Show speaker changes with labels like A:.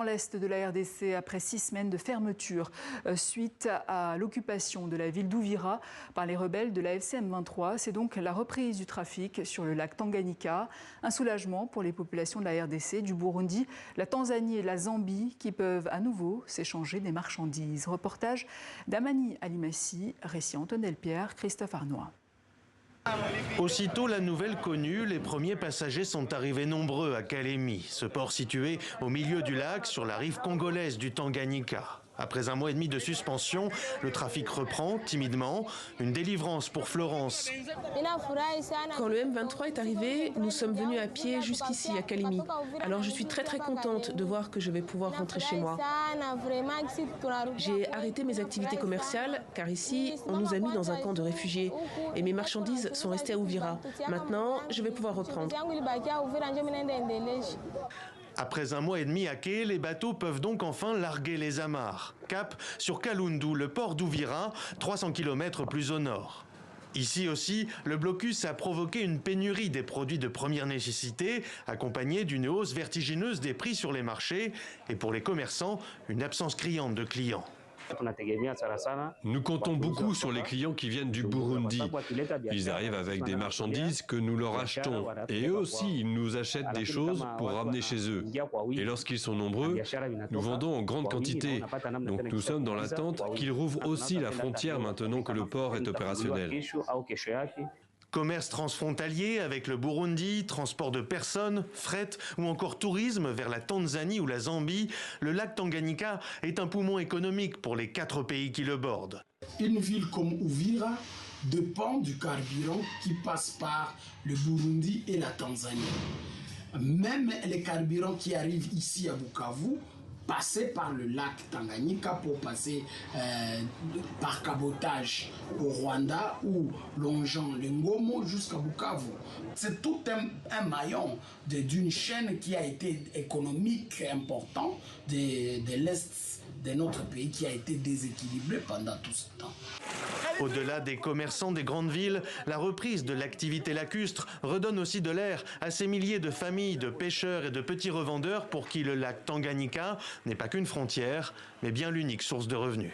A: Dans l'est de la RDC, après 6 semaines de fermeture suite à l'occupation de la ville d'Uvira par les rebelles de la FCM23, c'est donc la reprise du trafic sur le lac Tanganyika. Un soulagement pour les populations de la RDC, du Burundi, la Tanzanie et la Zambie qui peuvent à nouveau s'échanger des marchandises. Reportage d'Amani Alimassi, récit Antonelle Pierre, Christophe Arnois.
B: Aussitôt la nouvelle connue, les premiers passagers sont arrivés nombreux à Kalemi, ce port situé au milieu du lac sur la rive congolaise du Tanganyika. Après un mois et demi de suspension, le trafic reprend timidement. Une délivrance pour Florence.
C: Quand le M23 est arrivé, nous sommes venus à pied jusqu'ici à Kalemi. Alors je suis très contente de voir que je vais pouvoir rentrer chez moi. J'ai arrêté mes activités commerciales car ici on nous a mis dans un camp de réfugiés et mes marchandises sont restées à Uvira. Maintenant, je vais pouvoir reprendre.
B: Après un mois et demi à quai, les bateaux peuvent donc enfin larguer les amarres. Cap sur Kalundu, le port d'Uvira, 300 km plus au nord. Ici aussi, le blocus a provoqué une pénurie des produits de première nécessité, accompagnée d'une hausse vertigineuse des prix sur les marchés et pour les commerçants, une absence criante de clients.
D: Nous comptons beaucoup sur les clients qui viennent du Burundi. Ils arrivent avec des marchandises que nous leur achetons. Et eux aussi, ils nous achètent des choses pour ramener chez eux. Et lorsqu'ils sont nombreux, nous vendons en grande quantité. Donc nous sommes dans l'attente qu'ils rouvrent aussi la frontière maintenant que le port est opérationnel.
B: Commerce transfrontalier avec le Burundi, transport de personnes, fret ou encore tourisme vers la Tanzanie ou la Zambie, le lac Tanganyika est un poumon économique pour les 4 pays qui le bordent.
E: Une ville comme Uvira dépend du carburant qui passe par le Burundi et la Tanzanie. Même les carburants qui arrivent ici à Bukavu passer par le lac Tanganyika pour passer par cabotage au Rwanda ou longeant le Ngomo jusqu'à Bukavu. C'est tout un maillon d'une chaîne qui a été économique important de l'Est de notre pays qui a été déséquilibré pendant tout ce temps.
B: Au-delà des commerçants des grandes villes, la reprise de l'activité lacustre redonne aussi de l'air à ces milliers de familles de pêcheurs et de petits revendeurs pour qui le lac Tanganyika n'est pas qu'une frontière, mais bien l'unique source de revenus.